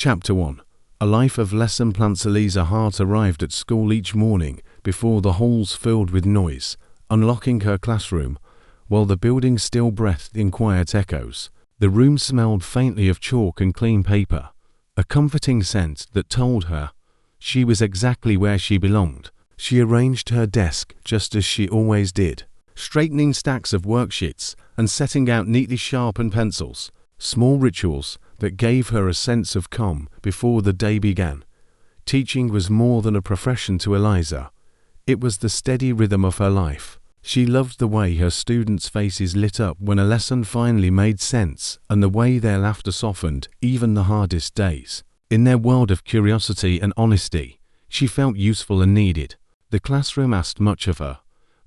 Chapter 1. A life of lesson plans. Eliza Hart arrived at school each morning before the halls filled with noise, unlocking her classroom, while the building still breathed in quiet echoes. The room smelled faintly of chalk and clean paper, a comforting scent that told her she was exactly where she belonged. She arranged her desk just as she always did, straightening stacks of worksheets and setting out neatly sharpened pencils, small rituals that gave her a sense of calm before the day began. Teaching was more than a profession to Eliza. It was the steady rhythm of her life. She loved the way her students' faces lit up when a lesson finally made sense, and the way their laughter softened even the hardest days. In their world of curiosity and honesty, she felt useful and needed. The classroom asked much of her,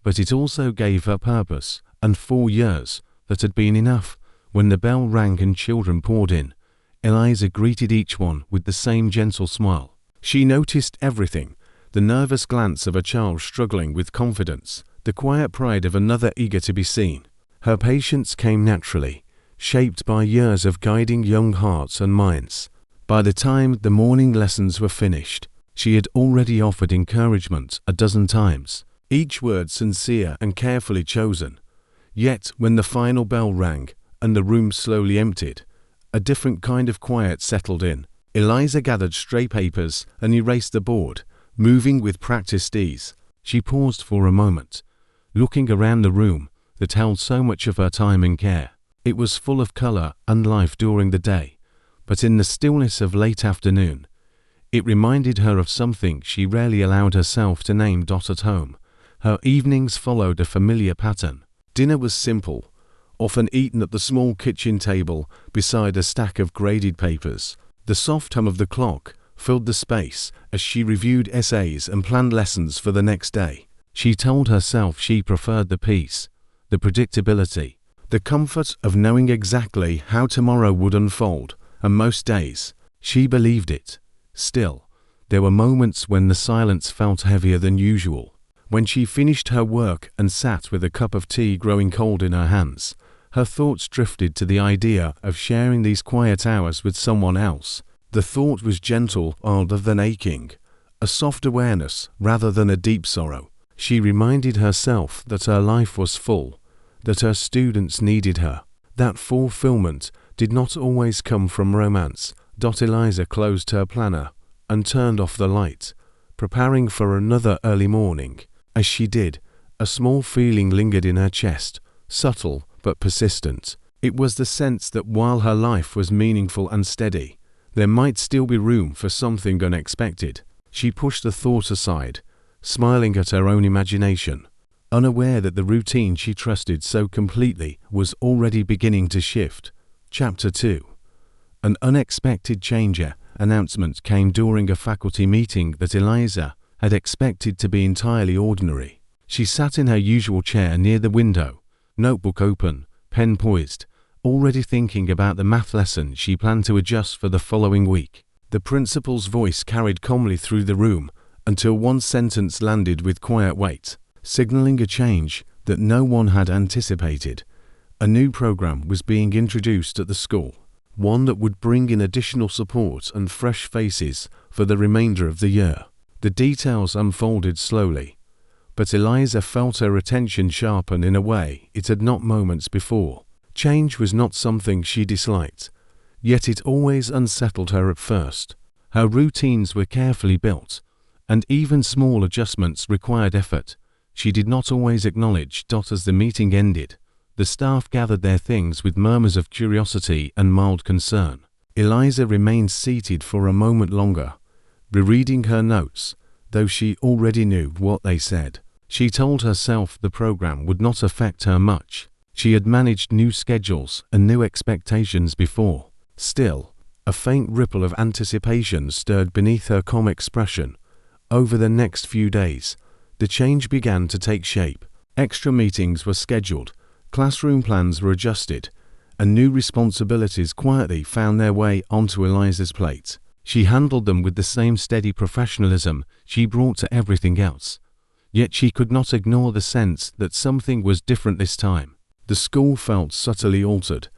but it also gave her purpose, and 4 years that had been enough. When the bell rang and children poured in, Eliza greeted each one with the same gentle smile. She noticed everything: the nervous glance of a child struggling with confidence, the quiet pride of another eager to be seen. Her patience came naturally, shaped by years of guiding young hearts and minds. By the time the morning lessons were finished, she had already offered encouragement a dozen times, each word sincere and carefully chosen. Yet when the final bell rang and the room slowly emptied, a different kind of quiet settled in. Eliza gathered stray papers and erased the board, moving with practiced ease. She paused for a moment, looking around the room that held so much of her time and care. It was full of color and life during the day, but in the stillness of late afternoon, it reminded her of something she rarely allowed herself to name. At home, her evenings followed a familiar pattern. Dinner was simple, often eaten at the small kitchen table beside a stack of graded papers. The soft hum of the clock filled the space as she reviewed essays and planned lessons for the next day. She told herself she preferred the peace, the predictability, the comfort of knowing exactly how tomorrow would unfold, and most days she believed it. Still, there were moments when the silence felt heavier than usual. When she finished her work and sat with a cup of tea growing cold in her hands, her thoughts drifted to the idea of sharing these quiet hours with someone else. The thought was gentle rather than aching, a soft awareness rather than a deep sorrow. She reminded herself that her life was full, that her students needed her. That fulfillment did not always come from romance. Eliza closed her planner and turned off the light, preparing for another early morning. As she did, a small feeling lingered in her chest, subtle but persistent. It was the sense that while her life was meaningful and steady, there might still be room for something unexpected. She pushed the thought aside, smiling at her own imagination, unaware that the routine she trusted so completely was already beginning to shift. Chapter 2. An unexpected announcement came during a faculty meeting that Eliza had expected to be entirely ordinary. She sat in her usual chair near the window, notebook open, pen poised, already thinking about the math lesson she planned to adjust for the following week. The principal's voice carried calmly through the room until one sentence landed with quiet weight, signaling a change that no one had anticipated. A new program was being introduced at the school, one that would bring in additional support and fresh faces for the remainder of the year. The details unfolded slowly, but Eliza felt her attention sharpen in a way it had not moments before. Change was not something she disliked, yet it always unsettled her at first. Her routines were carefully built, and even small adjustments required effort. She did not always acknowledge. As the meeting ended, the staff gathered their things with murmurs of curiosity and mild concern. Eliza remained seated for a moment longer, rereading her notes, though she already knew what they said. She told herself the program would not affect her much. She had managed new schedules and new expectations before. Still, a faint ripple of anticipation stirred beneath her calm expression. Over the next few days, the change began to take shape. Extra meetings were scheduled, classroom plans were adjusted, and new responsibilities quietly found their way onto Eliza's plate. She handled them with the same steady professionalism she brought to everything else. Yet she could not ignore the sense that something was different this time. The school felt subtly altered,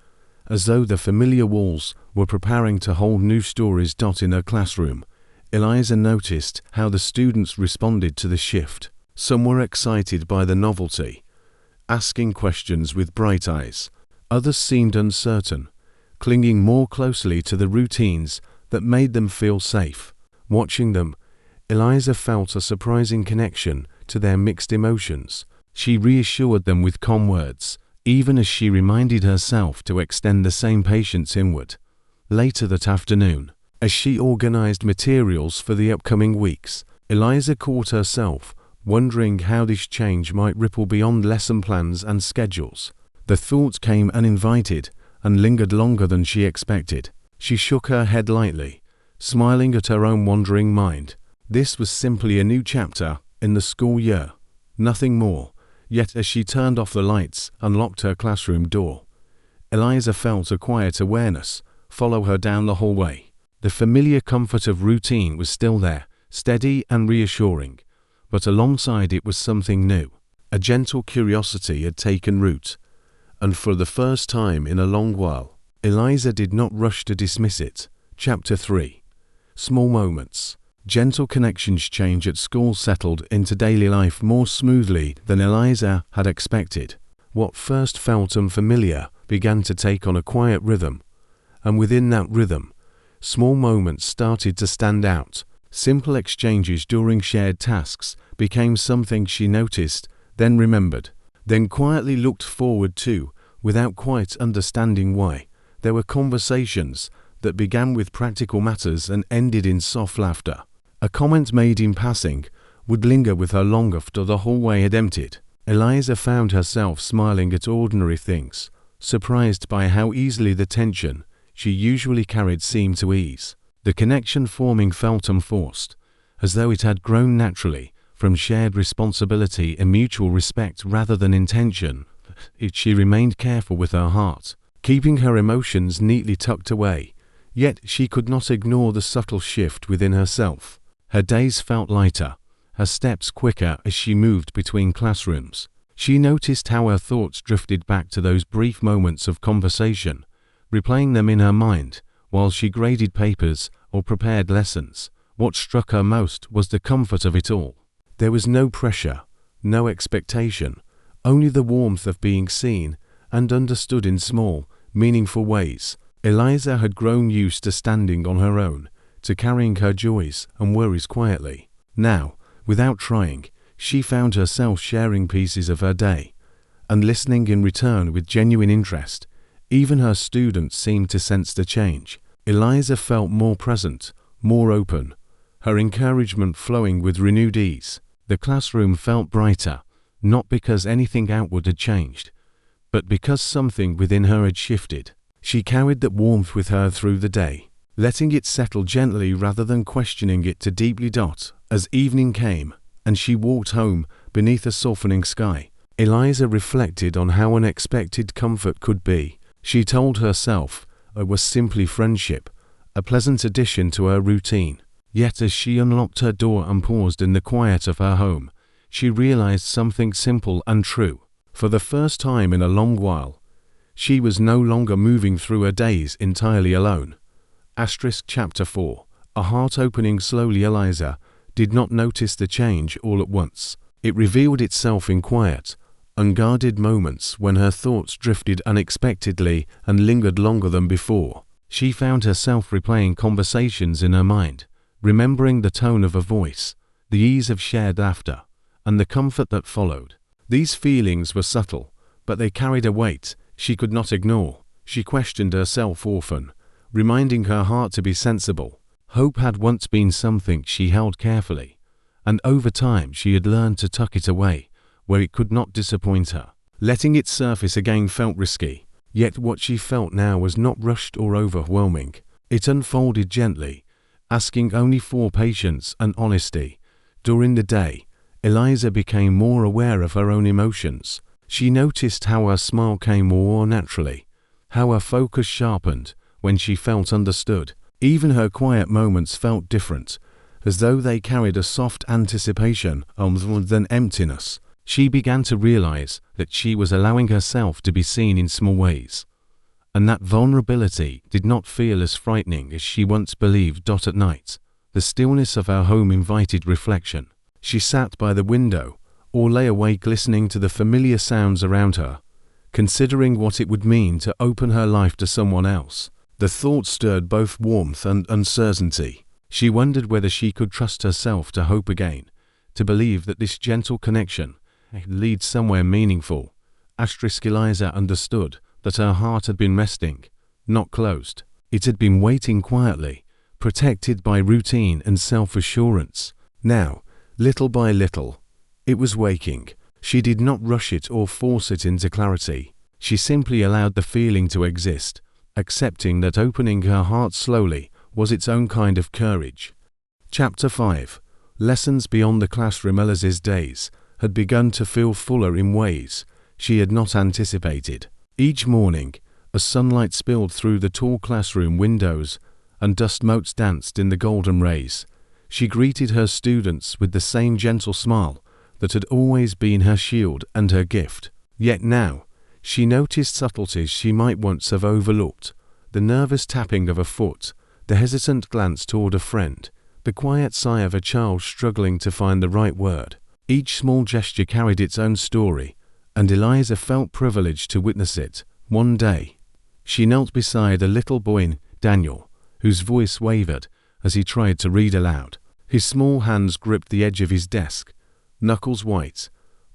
as though the familiar walls were preparing to hold new stories. In her classroom, Eliza noticed how the students responded to the shift. Some were excited by the novelty, asking questions with bright eyes. Others seemed uncertain, clinging more closely to the routines that made them feel safe. Watching them, Eliza felt a surprising connection to their mixed emotions. She reassured them with calm words, even as she reminded herself to extend the same patience inward. Later that afternoon, as she organized materials for the upcoming weeks, Eliza caught herself wondering how this change might ripple beyond lesson plans and schedules. The thought came uninvited and lingered longer than she expected. She shook her head lightly, smiling at her own wandering mind. This was simply a new chapter in the school year, nothing more. Yet as she turned off the lights and locked her classroom door, Eliza felt a quiet awareness follow her down the hallway. The familiar comfort of routine was still there, steady and reassuring, but alongside it was something new. A gentle curiosity had taken root, and for the first time in a long while, Eliza did not rush to dismiss it. Chapter 3. Small moments. Gentle connections. Change at school settled into daily life more smoothly than Eliza had expected. What first felt unfamiliar began to take on a quiet rhythm, and within that rhythm, small moments started to stand out. Simple exchanges during shared tasks became something she noticed, then remembered, then quietly looked forward to, without quite understanding why. There were conversations that began with practical matters and ended in soft laughter. A comment made in passing would linger with her long after the hallway had emptied. Eliza found herself smiling at ordinary things, surprised by how easily the tension she usually carried seemed to ease. The connection forming felt unforced, as though it had grown naturally from shared responsibility and mutual respect rather than intention. She remained careful with her heart, keeping her emotions neatly tucked away, yet she could not ignore the subtle shift within herself. Her days felt lighter, her steps quicker as she moved between classrooms. She noticed how her thoughts drifted back to those brief moments of conversation, replaying them in her mind while she graded papers or prepared lessons. What struck her most was the comfort of it all. There was no pressure, no expectation, only the warmth of being seen and understood in small, meaningful ways. Eliza had grown used to standing on her own, to carrying her joys and worries quietly. Now, without trying, she found herself sharing pieces of her day and listening in return with genuine interest. Even her students seemed to sense the change. Eliza felt more present, more open, her encouragement flowing with renewed ease. The classroom felt brighter, not because anything outward had changed, but because something within her had shifted. She carried that warmth with her through the day, letting it settle gently rather than questioning it too deeply. As evening came, and she walked home beneath a softening sky, Eliza reflected on how unexpected comfort could be. She told herself it was simply friendship, a pleasant addition to her routine. Yet as she unlocked her door and paused in the quiet of her home, she realized something simple and true. For the first time in a long while, she was no longer moving through her days entirely alone. Chapter 4. A heart opening slowly. Eliza did not notice the change all at once. It revealed itself in quiet, unguarded moments when her thoughts drifted unexpectedly and lingered longer than before. She found herself replaying conversations in her mind, remembering the tone of her voice, the ease of shared laughter, and the comfort that followed. These feelings were subtle, but they carried a weight she could not ignore. She questioned herself often, reminding her heart to be sensible. Hope had once been something she held carefully, and over time she had learned to tuck it away where it could not disappoint her. Letting it surface again felt risky, yet what she felt now was not rushed or overwhelming. It unfolded gently, asking only for patience and honesty. During the day, Eliza became more aware of her own emotions. She noticed how her smile came more naturally, how her focus sharpened when she felt understood. Even her quiet moments felt different, as though they carried a soft anticipation than emptiness. She began to realize that she was allowing herself to be seen in small ways, and that vulnerability did not feel as frightening as she once believed. At night, the stillness of her home invited reflection. She sat by the window, or lay awake listening to the familiar sounds around her, considering what it would mean to open her life to someone else. The thought stirred both warmth and uncertainty. She wondered whether she could trust herself to hope again, to believe that this gentle connection would lead somewhere meaningful. Eliza understood that her heart had been resting, not closed. It had been waiting quietly, protected by routine and self-assurance. Now, little by little, it was waking. She did not rush it or force it into clarity. She simply allowed the feeling to exist, accepting that opening her heart slowly was its own kind of courage. Chapter 5. Lessons beyond the classroom. Eliza's days had begun to feel fuller in ways she had not anticipated. Each morning, as sunlight spilled through the tall classroom windows and dust motes danced in the golden rays, she greeted her students with the same gentle smile that had always been her shield and her gift. Yet now, she noticed subtleties she might once have overlooked: the nervous tapping of a foot, the hesitant glance toward a friend, the quiet sigh of a child struggling to find the right word. Each small gesture carried its own story, and Eliza felt privileged to witness it. One day, she knelt beside a little boy, Daniel, whose voice wavered as he tried to read aloud. His small hands gripped the edge of his desk, knuckles white,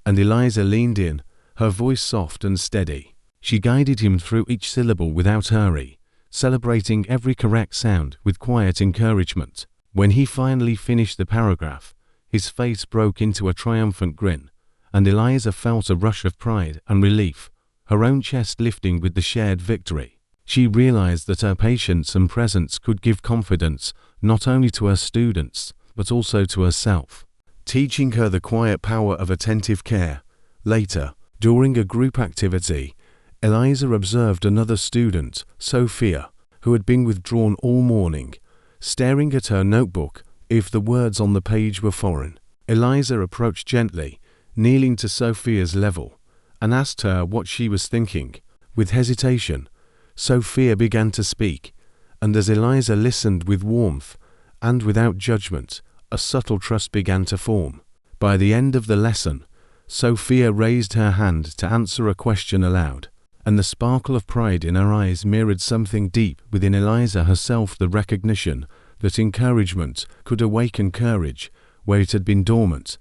and Eliza leaned in, her voice soft and steady. She guided him through each syllable without hurry, celebrating every correct sound with quiet encouragement. When he finally finished the paragraph, his face broke into a triumphant grin, and Eliza felt a rush of pride and relief, her own chest lifting with the shared victory. She realized that her patience and presence could give confidence not only to her students, but also to herself, teaching her the quiet power of attentive care. Later, during a group activity, Eliza observed another student, Sophia, who had been withdrawn all morning, staring at her notebook if the words on the page were foreign. Eliza approached gently, kneeling to Sophia's level, and asked her what she was thinking. With hesitation, Sophia began to speak, and as Eliza listened with warmth and without judgment, a subtle trust began to form. By the end of the lesson, Sophia raised her hand to answer a question aloud, and the sparkle of pride in her eyes mirrored something deep within Eliza herself: the recognition that encouragement could awaken courage where it had been dormant.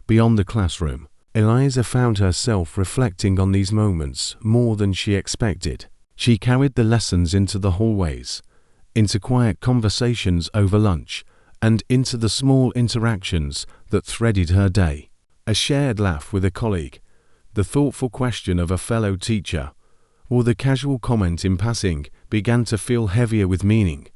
Beyond the classroom, Eliza found herself reflecting on these moments more than she expected. She carried the lessons into the hallways, into quiet conversations over lunch, and into the small interactions that threaded her day. A shared laugh with a colleague, the thoughtful question of a fellow teacher, or the casual comment in passing began to feel heavier with meaning,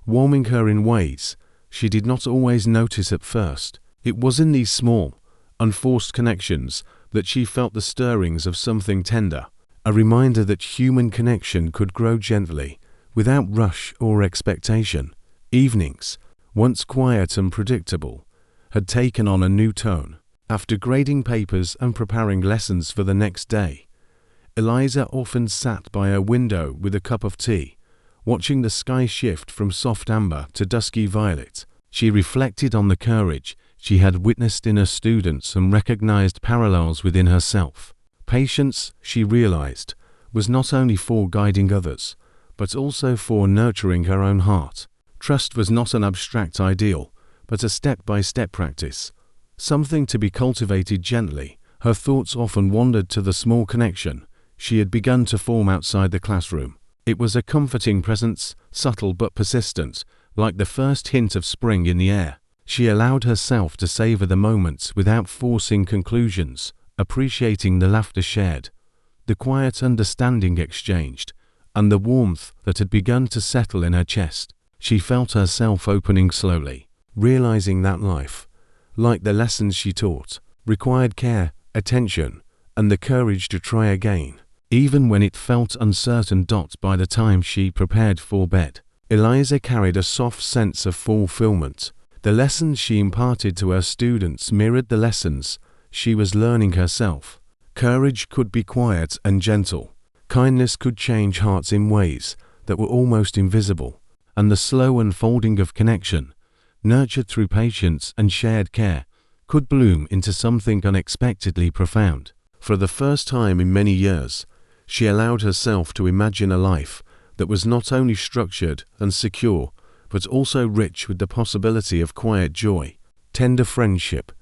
warming her in ways she did not always notice at first. It was in these small, unforced connections that she felt the stirrings of something tender, a reminder that human connection could grow gently, without rush or expectation. Evenings, once quiet and predictable, had taken on a new tone. After grading papers and preparing lessons for the next day, Eliza often sat by her window with a cup of tea, watching the sky shift from soft amber to dusky violet. She reflected on the courage she had witnessed in her students and recognized parallels within herself. Patience, she realized, was not only for guiding others, but also for nurturing her own heart. Trust was not an abstract ideal, but a step-by-step practice, something to be cultivated gently. Her thoughts often wandered to the small connection she had begun to form outside the classroom. It was a comforting presence, subtle but persistent, like the first hint of spring in the air. She allowed herself to savor the moments without forcing conclusions, appreciating the laughter shared, the quiet understanding exchanged, and the warmth that had begun to settle in her chest. She felt herself opening slowly, realizing that life, like the lessons she taught, required care, attention, and the courage to try again, even when it felt uncertain. By the time she prepared for bed, Eliza carried a soft sense of fulfillment. The lessons she imparted to her students mirrored the lessons she was learning herself. Courage could be quiet and gentle, Kindness could change hearts in ways that were almost invisible, and the slow unfolding of connection, nurtured through patience and shared care, could bloom into something unexpectedly profound. For the first time in many years, she allowed herself to imagine a life that was not only structured and secure, but also rich with the possibility of quiet joy, tender friendship,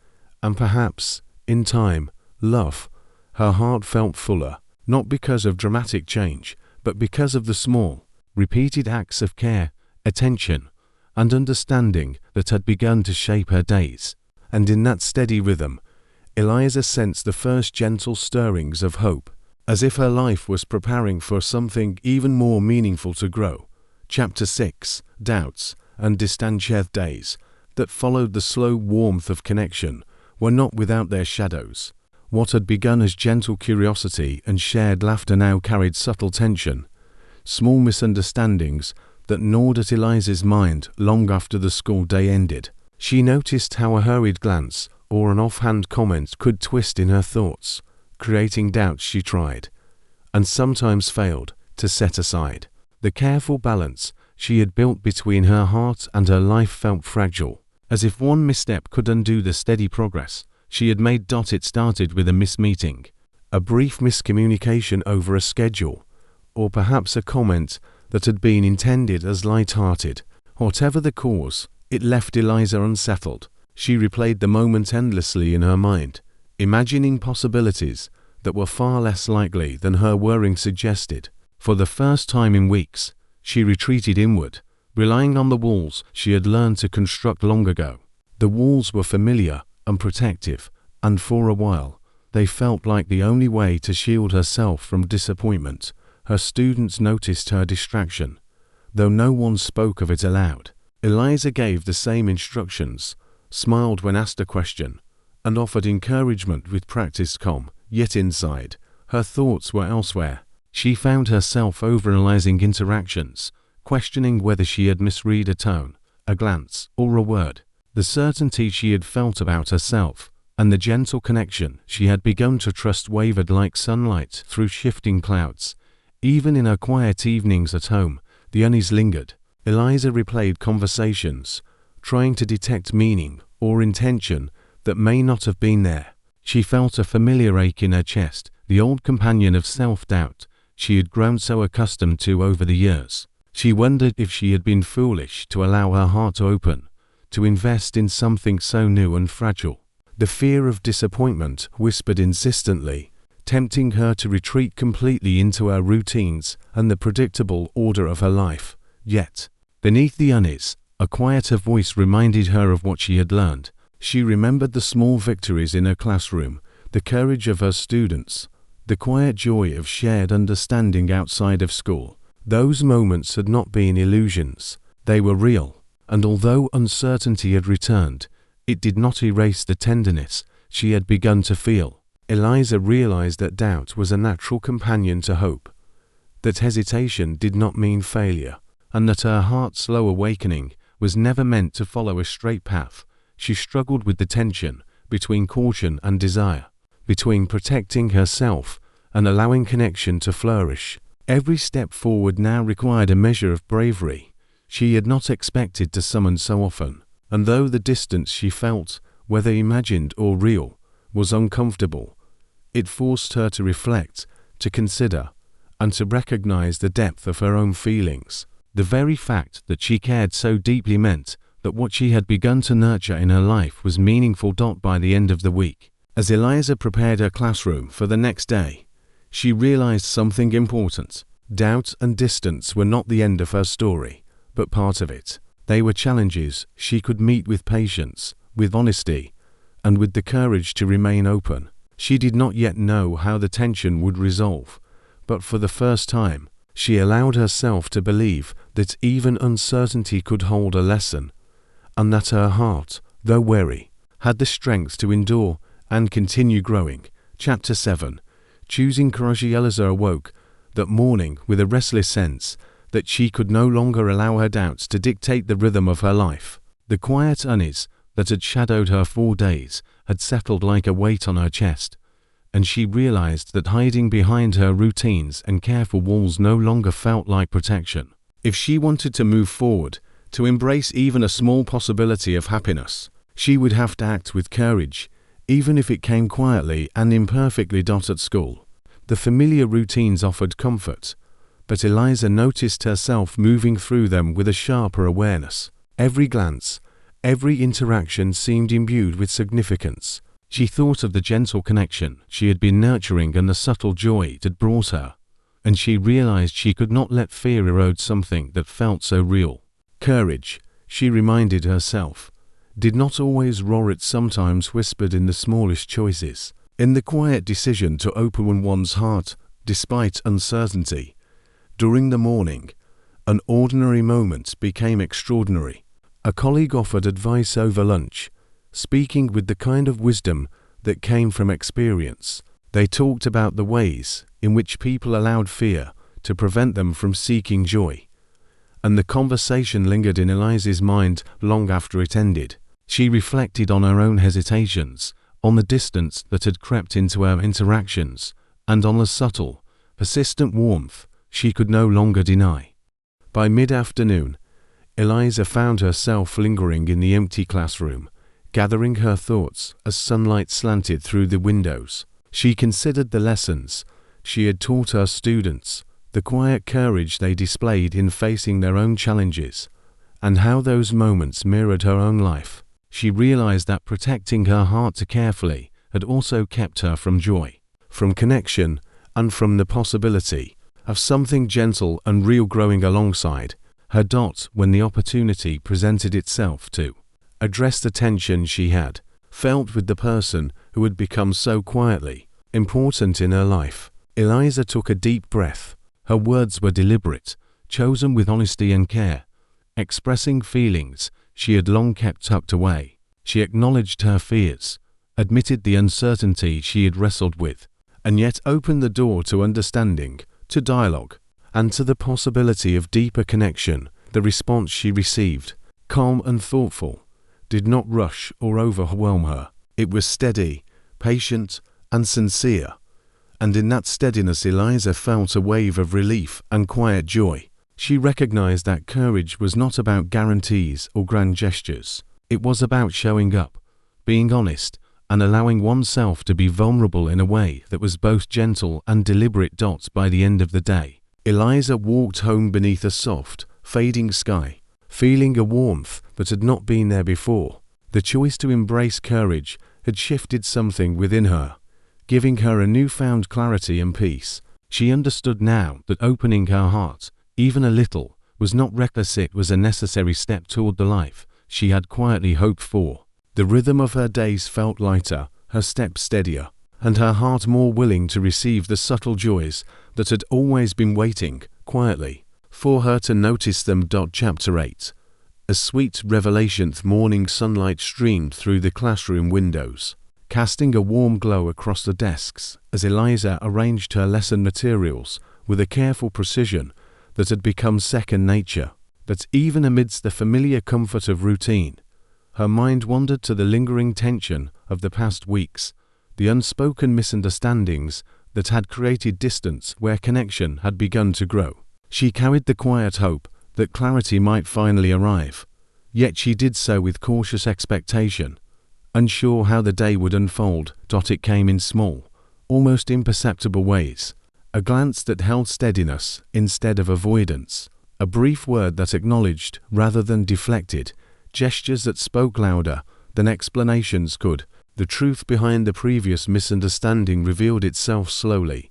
and perhaps, in time, love. Her heart felt fuller, not because of dramatic change, but because of the small, repeated acts of care, attention, and understanding that had begun to shape her days. And in that steady rhythm, Eliza sensed the first gentle stirrings of hope, as if her life was preparing for something even more meaningful to grow. Chapter 6: Doubts and Distanced Days that followed the slow warmth of connection were not without their shadows. What had begun as gentle curiosity and shared laughter now carried subtle tension, small misunderstandings that gnawed at Eliza's mind long after the school day ended. She noticed how a hurried glance or an offhand comment could twist in her thoughts, creating doubts she tried, and sometimes failed, to set aside. The careful balance she had built between her heart and her life felt fragile, as if one misstep could undo the steady progress she had made. It started with a mismeeting, a brief miscommunication over a schedule, or perhaps a comment that had been intended as light-hearted. Whatever the cause, it left Eliza unsettled. She replayed the moment endlessly in her mind, imagining possibilities that were far less likely than her worrying suggested. For the first time in weeks, she retreated inward, relying on the walls she had learned to construct long ago. The walls were familiar and protective, and for a while, they felt like the only way to shield herself from disappointment. Her students noticed her distraction, though no one spoke of it aloud. Eliza gave the same instructions, smiled when asked a question, and offered encouragement with practiced calm. Yet inside, her thoughts were elsewhere. She found herself overanalyzing interactions, questioning whether she had misread a tone, a glance, or a word. The certainty she had felt about herself, and the gentle connection she had begun to trust wavered like sunlight through shifting clouds. Even in her quiet evenings at home, the unease lingered. Eliza replayed conversations, trying to detect meaning or intention that may not have been there. She felt a familiar ache in her chest, the old companion of self-doubt she had grown so accustomed to over the years. She wondered if she had been foolish to allow her heart to open, to invest in something so new and fragile. The fear of disappointment whispered insistently, tempting her to retreat completely into her routines and the predictable order of her life. Yet, beneath the unease, a quieter voice reminded her of what she had learned. She remembered the small victories in her classroom, the courage of her students, the quiet joy of shared understanding outside of school. Those moments had not been illusions, they were real, and although uncertainty had returned, it did not erase the tenderness she had begun to feel. Eliza realized that doubt was a natural companion to hope, that hesitation did not mean failure, and that her heart's slow awakening was never meant to follow a straight path. She struggled with the tension between caution and desire, between protecting herself and allowing connection to flourish. Every step forward now required a measure of bravery she had not expected to summon so often, and though the distance she felt, whether imagined or real, was uncomfortable, it forced her to reflect, to consider, and to recognize the depth of her own feelings. The very fact that she cared so deeply meant that what she had begun to nurture in her life was meaningful. By the end of the week, as Eliza prepared her classroom for the next day, she realized something important. Doubt and distance were not the end of her story, but part of it. They were challenges she could meet with patience, with honesty, and with the courage to remain open. She did not yet know how the tension would resolve, but for the first time, she allowed herself to believe that even uncertainty could hold a lesson, and that her heart, though weary, had the strength to endure and continue growing. Chapter 7: Choosing Courage. Eliza awoke that morning with a restless sense that she could no longer allow her doubts to dictate the rhythm of her life. The quiet unease that had shadowed her 4 days had settled like a weight on her chest, and she realized that hiding behind her routines and careful walls no longer felt like protection. If she wanted to move forward, to embrace even a small possibility of happiness, she would have to act with courage, even if it came quietly and imperfectly. At school, the familiar routines offered comfort, but Eliza noticed herself moving through them with a sharper awareness. Every glance, every interaction seemed imbued with significance. She thought of the gentle connection she had been nurturing and the subtle joy it had brought her, and she realized she could not let fear erode something that felt so real. Courage, she reminded herself, did not always roar, it sometimes whispered in the smallest choices, in the quiet decision to open one's heart despite uncertainty. During the morning, an ordinary moment became extraordinary. A colleague offered advice over lunch, speaking with the kind of wisdom that came from experience. They talked about the ways in which people allowed fear to prevent them from seeking joy, and the conversation lingered in Eliza's mind long after it ended. She reflected on her own hesitations, on the distance that had crept into her interactions, and on the subtle, persistent warmth she could no longer deny. By mid-afternoon, Eliza found herself lingering in the empty classroom, gathering her thoughts as sunlight slanted through the windows. She considered the lessons she had taught her students, the quiet courage they displayed in facing their own challenges, and how those moments mirrored her own life. She realized that protecting her heart too carefully had also kept her from joy, from connection, and from the possibility of something gentle and real growing alongside her. When the opportunity presented itself to address the tension she had felt with the person who had become so quietly important in her life, Eliza took a deep breath. Her words were deliberate, chosen with honesty and care, expressing feelings she had long kept tucked away. She acknowledged her fears, admitted the uncertainty she had wrestled with, and yet opened the door to understanding, to dialogue, and to the possibility of deeper connection. The response she received, calm and thoughtful, did not rush or overwhelm her. It was steady, patient, and sincere, and in that steadiness Eliza felt a wave of relief and quiet joy. She recognized that courage was not about guarantees or grand gestures. It was about showing up, being honest, and allowing oneself to be vulnerable in a way that was both gentle and deliberate. By the end of the day, Eliza walked home beneath a soft, fading sky, feeling a warmth that had not been there before. The choice to embrace courage had shifted something within her, giving her a newfound clarity and peace. She understood now that opening her heart, even a little, was not reckless, it was a necessary step toward the life she had quietly hoped for. The rhythm of her days felt lighter, her steps steadier, and her heart more willing to receive the subtle joys that had always been waiting, quietly, for her to notice them. Chapter 8. A sweet revelation. Morning sunlight streamed through the classroom windows, casting a warm glow across the desks as Eliza arranged her lesson materials with a careful precision that had become second nature. But even amidst the familiar comfort of routine, her mind wandered to the lingering tension of the past weeks, the unspoken misunderstandings that had created distance where connection had begun to grow. She carried the quiet hope that clarity might finally arrive, yet she did so with cautious expectation, unsure how the day would unfold. It came in small, almost imperceptible ways, a glance that held steadiness instead of avoidance, a brief word that acknowledged rather than deflected, gestures that spoke louder than explanations could. The truth behind the previous misunderstanding revealed itself slowly,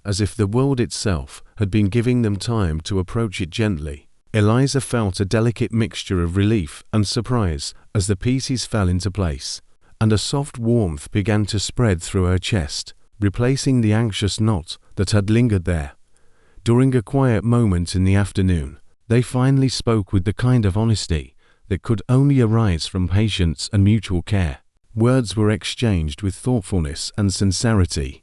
as if the world itself had been giving them time to approach it gently. Eliza felt a delicate mixture of relief and surprise as the pieces fell into place, and a soft warmth began to spread through her chest, replacing the anxious knot that had lingered there. During a quiet moment in the afternoon, they finally spoke with the kind of honesty that could only arise from patience and mutual care. Words were exchanged with thoughtfulness and sincerity,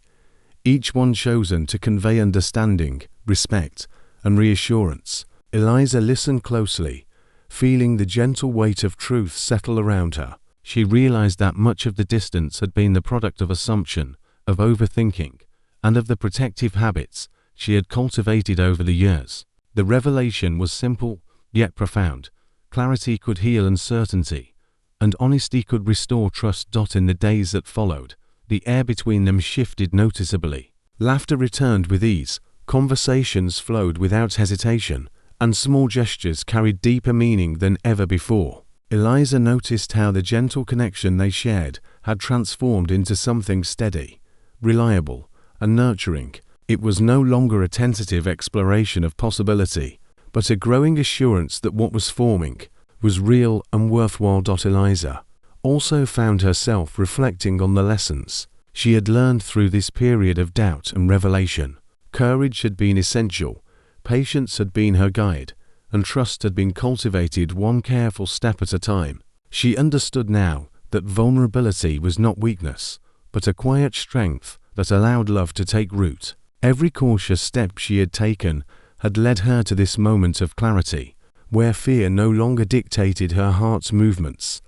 each one chosen to convey understanding, respect, and reassurance. Eliza listened closely, feeling the gentle weight of truth settle around her. She realized that much of the distance had been the product of assumption of overthinking, and of the protective habits she had cultivated over the years. The revelation was simple, yet profound. Clarity could heal uncertainty, and honesty could restore trust. In the days that followed, the air between them shifted noticeably. Laughter returned with ease, conversations flowed without hesitation, and small gestures carried deeper meaning than ever before. Eliza noticed how the gentle connection they shared had transformed into something steady, reliable, and nurturing. It was no longer a tentative exploration of possibility, but a growing assurance that what was forming was real and worthwhile. Eliza also found herself reflecting on the lessons she had learned through this period of doubt and revelation. Courage had been essential, patience had been her guide, and trust had been cultivated one careful step at a time. She understood now that vulnerability was not weakness, but a quiet strength that allowed love to take root. Every cautious step she had taken had led her to this moment of clarity, where fear no longer dictated her heart's movements.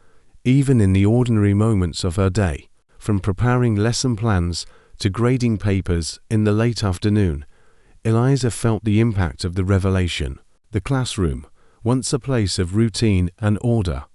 Even in the ordinary moments of her day, from preparing lesson plans to grading papers in the late afternoon, Eliza felt the impact of the revelation. The classroom, once a place of routine and order,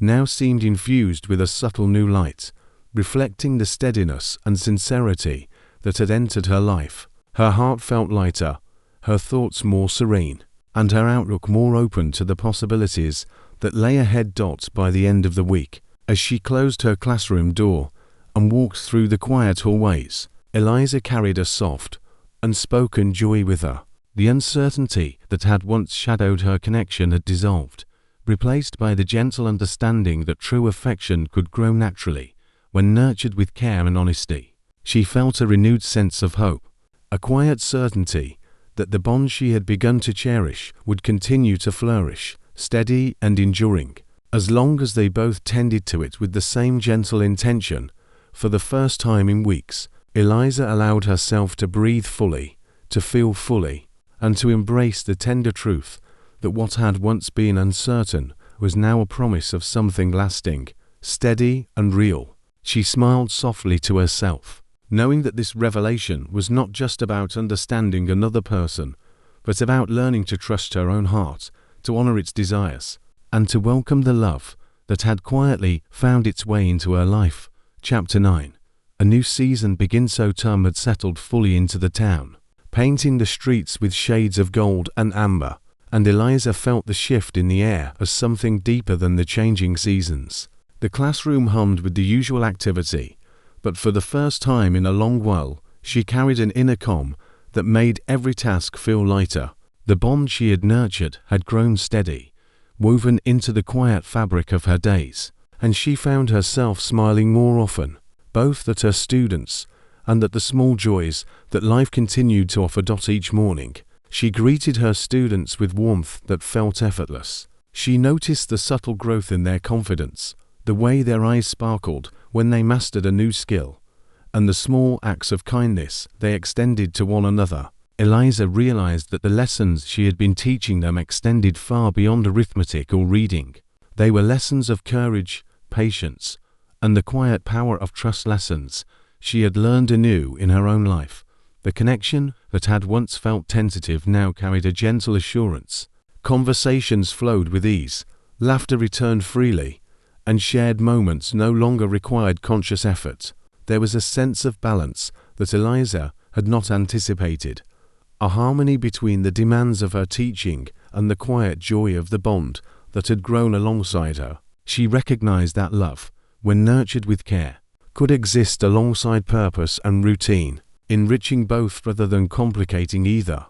now seemed infused with a subtle new light, reflecting the steadiness and sincerity that had entered her life. Her heart felt lighter, her thoughts more serene, and her outlook more open to the possibilities that lay ahead. By the end of the week, as she closed her classroom door and walked through the quiet hallways, Eliza carried a soft, unspoken joy with her. The uncertainty that had once shadowed her connection had dissolved, replaced by the gentle understanding that true affection could grow naturally when nurtured with care and honesty. She felt a renewed sense of hope, a quiet certainty that the bond she had begun to cherish would continue to flourish, steady and enduring, as long as they both tended to it with the same gentle intention. For the first time in weeks, Eliza allowed herself to breathe fully, to feel fully, and to embrace the tender truth that what had once been uncertain was now a promise of something lasting, steady and real. She smiled softly to herself, knowing that this revelation was not just about understanding another person, but about learning to trust her own heart, to honor its desires, and to welcome the love that had quietly found its way into her life. Chapter 9. A new season begins. Autumn had settled fully into the town, painting the streets with shades of gold and amber, and Eliza felt the shift in the air as something deeper than the changing seasons. The classroom hummed with the usual activity, but for the first time in a long while, she carried an inner calm that made every task feel lighter. The bond she had nurtured had grown steady, woven into the quiet fabric of her days, and she found herself smiling more often, both at her students and at the small joys that life continued to offer. Each morning, she greeted her students with warmth that felt effortless. She noticed the subtle growth in their confidence, the way their eyes sparkled when they mastered a new skill, and the small acts of kindness they extended to one another. Eliza realized that the lessons she had been teaching them extended far beyond arithmetic or reading. They were lessons of courage, patience, and the quiet power of trust, lessons she had learned anew in her own life. The connection that had once felt tentative now carried a gentle assurance. Conversations flowed with ease, laughter returned freely, and shared moments no longer required conscious effort. There was a sense of balance that Eliza had not anticipated, a harmony between the demands of her teaching and the quiet joy of the bond that had grown alongside her. She recognized that love, when nurtured with care, could exist alongside purpose and routine, enriching both rather than complicating either.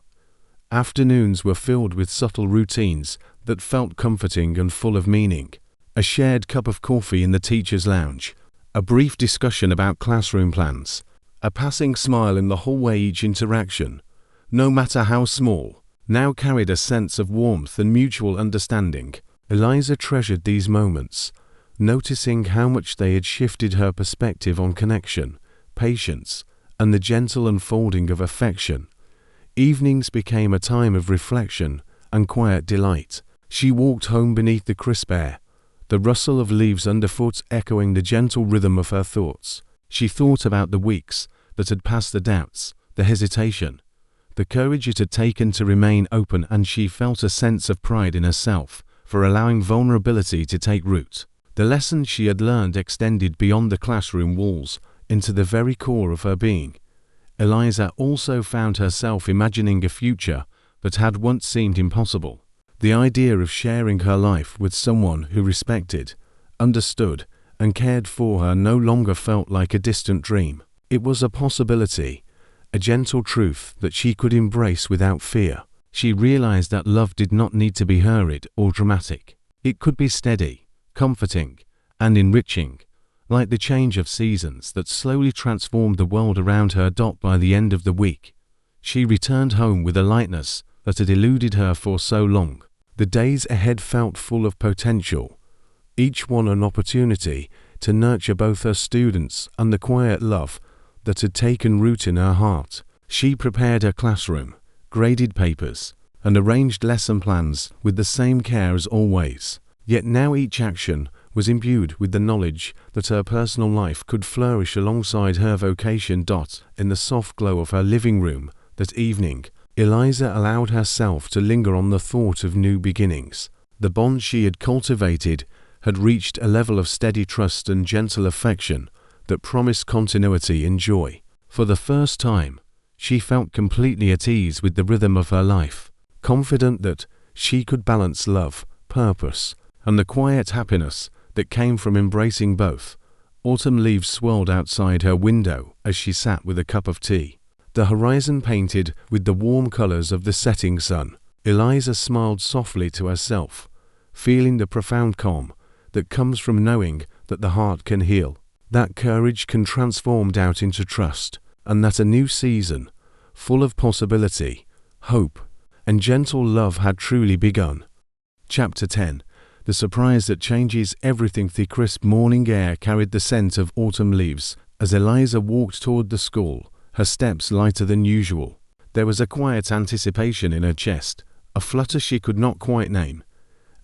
Afternoons were filled with subtle routines that felt comforting and full of meaning. A shared cup of coffee in the teacher's lounge, a brief discussion about classroom plans, a passing smile in the hallway. Each interaction, no matter how small, now carried a sense of warmth and mutual understanding. Eliza treasured these moments, noticing how much they had shifted her perspective on connection, patience, and the gentle unfolding of affection. Evenings became a time of reflection and quiet delight. She walked home beneath the crisp air, the rustle of leaves underfoot echoing the gentle rhythm of her thoughts. She thought about the weeks that had passed the doubts, the hesitation, the courage it had taken to remain open, and she felt a sense of pride in herself for allowing vulnerability to take root. The lessons she had learned extended beyond the classroom walls into the very core of her being. Eliza also found herself imagining a future that had once seemed impossible. The idea of sharing her life with someone who respected, understood, and cared for her no longer felt like a distant dream. It was a possibility, a gentle truth that she could embrace without fear. She realized that love did not need to be hurried or dramatic. It could be steady, comforting, and enriching, like the change of seasons that slowly transformed the world around her. By the end of the week, she returned home with a lightness that had eluded her for so long. The days ahead felt full of potential, each one an opportunity to nurture both her students and the quiet love that had taken root in her heart. She prepared her classroom, graded papers, and arranged lesson plans with the same care as always. Yet now each action was imbued with the knowledge that her personal life could flourish alongside her vocation. In the soft glow of her living room that evening, Eliza allowed herself to linger on the thought of new beginnings. The bond she had cultivated had reached a level of steady trust and gentle affection that promised continuity and joy. For the first time, she felt completely at ease with the rhythm of her life, confident that she could balance love, purpose, and the quiet happiness that came from embracing both. Autumn leaves swirled outside her window as she sat with a cup of tea, the horizon painted with the warm colors of the setting sun. Eliza smiled softly to herself, feeling the profound calm that comes from knowing that the heart can heal, that courage can transform doubt into trust, and that a new season, full of possibility, hope, and gentle love had truly begun. Chapter 10. The surprise that changes everything. The crisp morning air carried the scent of autumn leaves as Eliza walked toward the school, her steps lighter than usual. There was a quiet anticipation in her chest, a flutter she could not quite name,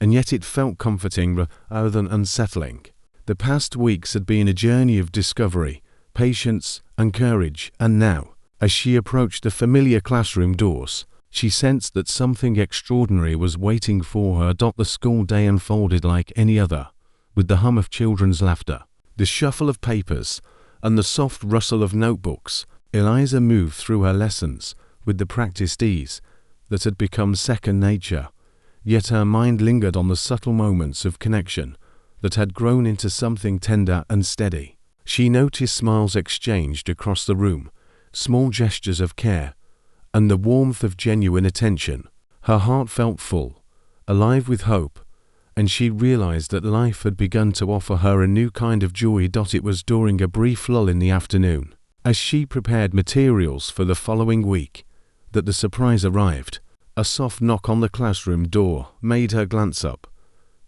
and yet it felt comforting rather than unsettling. The past weeks had been a journey of discovery, patience, and courage, and now, as she approached the familiar classroom doors, she sensed that something extraordinary was waiting for her. The school day unfolded like any other, with the hum of children's laughter, the shuffle of papers, and the soft rustle of notebooks. Eliza moved through her lessons with the practiced ease that had become second nature, yet her mind lingered on the subtle moments of connection that had grown into something tender and steady. She noticed smiles exchanged across the room, small gestures of care, and the warmth of genuine attention. Her heart felt full, alive with hope, and she realized that life had begun to offer her a new kind of joy. It was during a brief lull in the afternoon, as she prepared materials for the following week, that the surprise arrived. A soft knock on the classroom door made her glance up,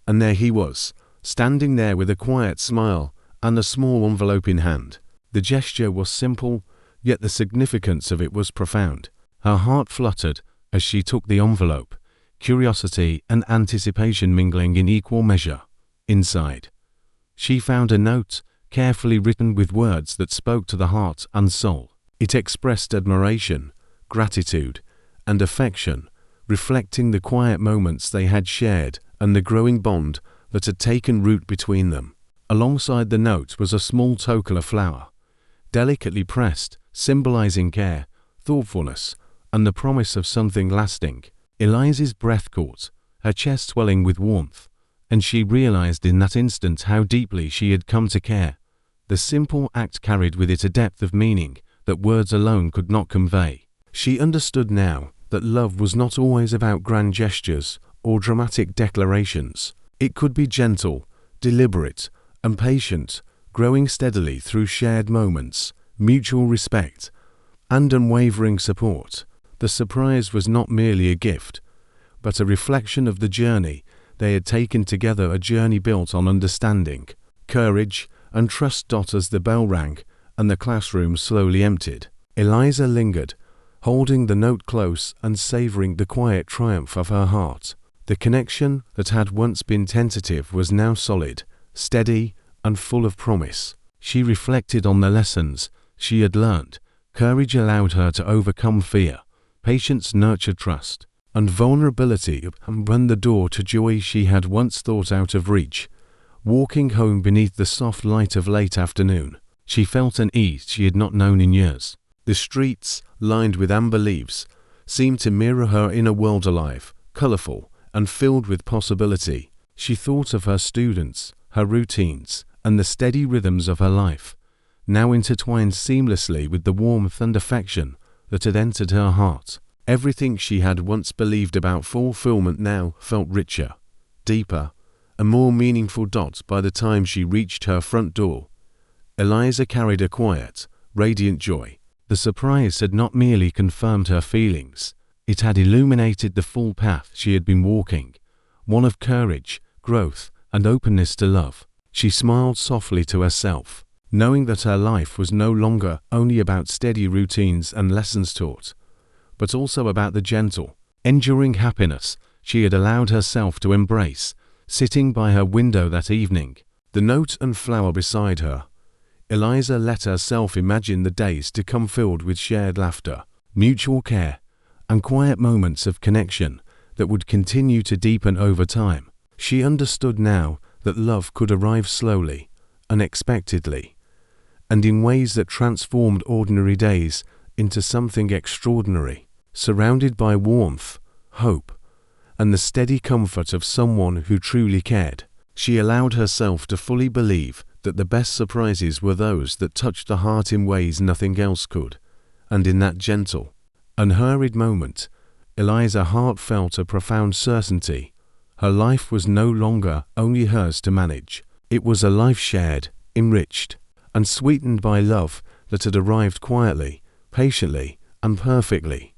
and there he was, standing there with a quiet smile and a small envelope in hand. The gesture was simple, yet the significance of it was profound. Her heart fluttered as she took the envelope, curiosity and anticipation mingling in equal measure. Inside, she found a note, carefully written with words that spoke to the heart and soul. It expressed admiration, gratitude, and affection, reflecting the quiet moments they had shared and the growing bond that had taken root between them. Alongside the note was a small token of flower, delicately pressed, symbolizing care, thoughtfulness, and the promise of something lasting. Eliza's breath caught, her chest swelling with warmth, and she realized in that instant how deeply she had come to care. The simple act carried with it a depth of meaning that words alone could not convey. She understood now that love was not always about grand gestures or dramatic declarations. It could be gentle, deliberate, and patient, growing steadily through shared moments, mutual respect, and unwavering support. The surprise was not merely a gift, but a reflection of the journey they had taken together, a journey built on understanding, courage, and trust. As the bell rang and the classroom slowly emptied, Eliza lingered, holding the note close and savoring the quiet triumph of her heart. The connection that had once been tentative was now solid, steady, and full of promise. She reflected on the lessons she had learned, Courage allowed her to overcome fear. Patience nurtured trust. And vulnerability opened the door to joy she had once thought out of reach. Walking home beneath the soft light of late afternoon, she felt an ease she had not known in years. The streets, lined with amber leaves, seemed to mirror her inner world, alive, colorful, and filled with possibility. She thought of her students, her routines, and the steady rhythms of her life, now intertwined seamlessly with the warmth and affection that had entered her heart. Everything she had once believed about fulfillment now felt richer, deeper, and more meaningful. By the time she reached her front door, Eliza carried a quiet, radiant joy. The surprise had not merely confirmed her feelings, it had illuminated the full path she had been walking, one of courage, growth, and openness to love. She smiled softly to herself, knowing that her life was no longer only about steady routines and lessons taught, but also about the gentle, enduring happiness she had allowed herself to embrace. Sitting by her window that evening, the note and flower beside her, Eliza let herself imagine the days to come filled with shared laughter, mutual care, and quiet moments of connection that would continue to deepen over time. She understood now that love could arrive slowly, unexpectedly, and in ways that transformed ordinary days into something extraordinary. Surrounded by warmth, hope, and the steady comfort of someone who truly cared, she allowed herself to fully believe that the best surprises were those that touched the heart in ways nothing else could. And in that gentle, unhurried moment, Eliza Hart felt a profound certainty. Her life was no longer only hers to manage. It was a life shared, enriched, and sweetened by love that had arrived quietly, patiently, and perfectly.